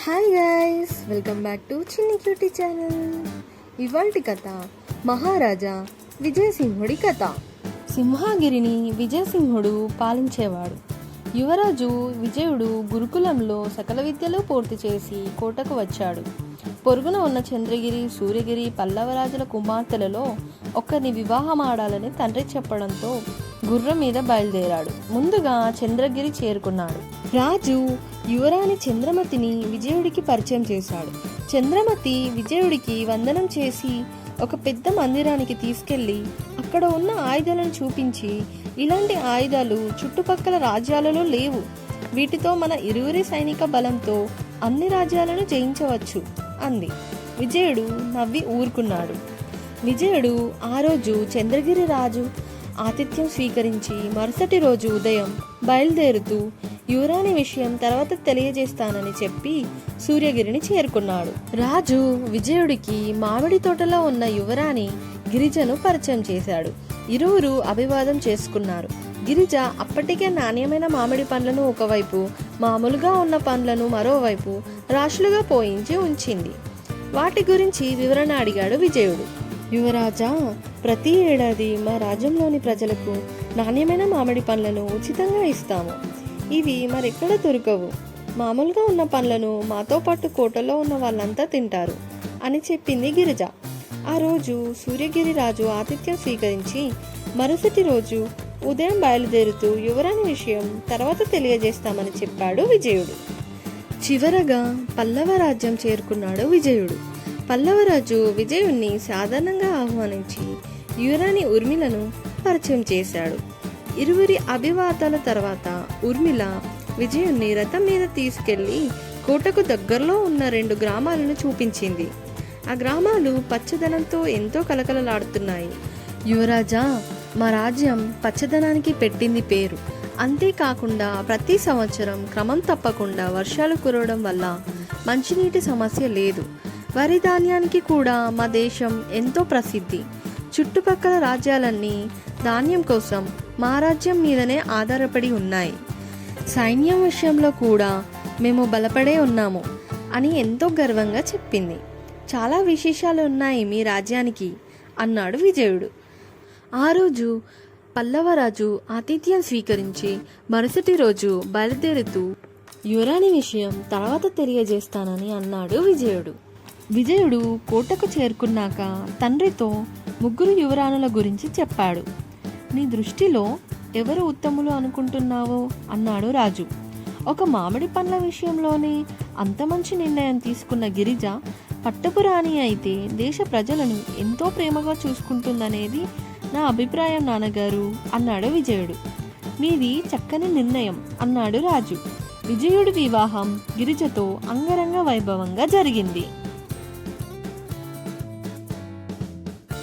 Hi guys, welcome back to చిన్ని cutie channel. ఇవాల్టి కథ మహారాజా విజయసింహుడి కథ. సింహగిరిని విజయసింహుడు పాలించేవాడు. యువరాజు విజయుడు గురుకులంలో సకల విద్యలు పూర్తి చేసి కోటకు వచ్చాడు. పొరుగున ఉన్న చంద్రగిరి, సూర్యగిరి పల్లవరాజుల కుమార్తెలలో ఒక్కరిని వివాహమాడాలని తండ్రి చెప్పడంతో గుర్రం మీద బయలుదేరాడు. ముందుగా చంద్రగిరి చేరుకున్నాడు. రాజు యువరాణి చంద్రమతిని విజయుడికి పరిచయం చేశాడు. చంద్రమతి విజయుడికి వందనం చేసి ఒక పెద్ద మందిరానికి తీసుకెళ్లి అక్కడ ఉన్న ఆయుధాలను చూపించి, ఇలాంటి ఆయుధాలు చుట్టుపక్కల రాజ్యాలలో లేవు, వీటితో మన ఇరువురి సైనిక బలంతో అన్ని రాజ్యాలను జయించవచ్చు అంది. విజయుడు నవ్వి ఊరుకున్నాడు. విజయుడు ఆ రోజు చంద్రగిరి రాజు ఆతిథ్యం స్వీకరించి మరుసటి రోజు ఉదయం బయలుదేరుతూ యువరాణి విషయం తర్వాత తెలియజేస్తానని చెప్పి సూర్యగిరిని చేరుకున్నాడు. రాజు విజయుడికి మామిడి తోటలో ఉన్న యువరాణి గిరిజను పరిచయం చేశాడు. ఇరువురు అభివాదం చేసుకున్నారు. గిరిజ అప్పటికే నాణ్యమైన మామిడి పండ్లను ఒకవైపు, మామూలుగా ఉన్న పండ్లను మరోవైపు రాశులుగా పోయించి ఉంచింది. వాటి గురించి వివరణ అడిగాడు విజయుడు. యువరాజా, ప్రతి ఏడాది మా రాజ్యంలోని ప్రజలకు నాణ్యమైన మామిడి పండ్లను ఉచితంగా ఇస్తాము. ఇవి మరెక్కడ దొరకవు. మామూలుగా ఉన్న పండ్లను మాతో పాటు కోటలో ఉన్న వాళ్ళంతా తింటారు అని చెప్పింది గిరిజ. ఆ రోజు సూర్యగిరి రాజు ఆతిథ్యం స్వీకరించి మరుసటి రోజు ఉదయం బయలుదేరుతూ యువరాణి విషయం తర్వాత తెలియజేస్తామని చెప్పాడు విజయుడు. చివరగా పల్లవ రాజ్యం చేరుకున్నాడు విజయుడు. పల్లవరాజు విజయుణ్ణి సాధారణంగా ఆహ్వానించి యువరాణి ఉర్మిలను పరిచయం చేశాడు. ఇరువురి అభివాదాల తర్వాత ఉర్మిళ విజయుణ్ణి రథం మీద తీసుకెళ్లి కోటకు దగ్గరలో ఉన్న 2 గ్రామాలను చూపించింది. ఆ గ్రామాలు పచ్చదనంతో ఎంతో కలకలలాడుతున్నాయి. యువరాజా, మా రాజ్యం పచ్చదనానికి పెట్టింది పేరు. అంతేకాకుండా ప్రతి సంవత్సరం క్రమం తప్పకుండా వర్షాలు కురవడం వల్ల మంచినీటి సమస్య లేదు. వరి ధాన్యానికి కూడా మా దేశం ఎంతో ప్రసిద్ధి. చుట్టుపక్కల రాజ్యాలన్నీ ధాన్యం కోసం మా రాజ్యం మీదనే ఆధారపడి ఉన్నాయి. సైన్యం విషయంలో కూడా మేము బలపడే ఉన్నాము అని ఎంతో గర్వంగా చెప్పింది. చాలా విశేషాలు ఉన్నాయి మీ రాజ్యానికి అన్నాడు విజయుడు. ఆ రోజు పల్లవరాజు ఆతిథ్యం స్వీకరించి మరుసటి రోజు బయలుదేరుతూ యువరాణి విషయం తర్వాత తెలియజేస్తానని అన్నాడు విజయుడు. విజయుడు కోటకు చేరుకున్నాక తండ్రితో 3 యువరాణుల గురించి చెప్పాడు. నీ దృష్టిలో ఎవరు ఉత్తములు అనుకుంటున్నావో అన్నాడు రాజు. ఒక మామిడి పండ్ల విషయంలోనే అంత మంచి నిర్ణయం తీసుకున్న గిరిజ పట్టపు రాణి అయితే దేశ ప్రజలను ఎంతో ప్రేమగా చూసుకుంటుందనేది నా అభిప్రాయం నాన్నగారు అన్నాడు విజయుడు. మీది చక్కని నిర్ణయం అన్నాడు రాజు. విజయుడి వివాహం గిరిజతో అంగరంగ వైభవంగా జరిగింది.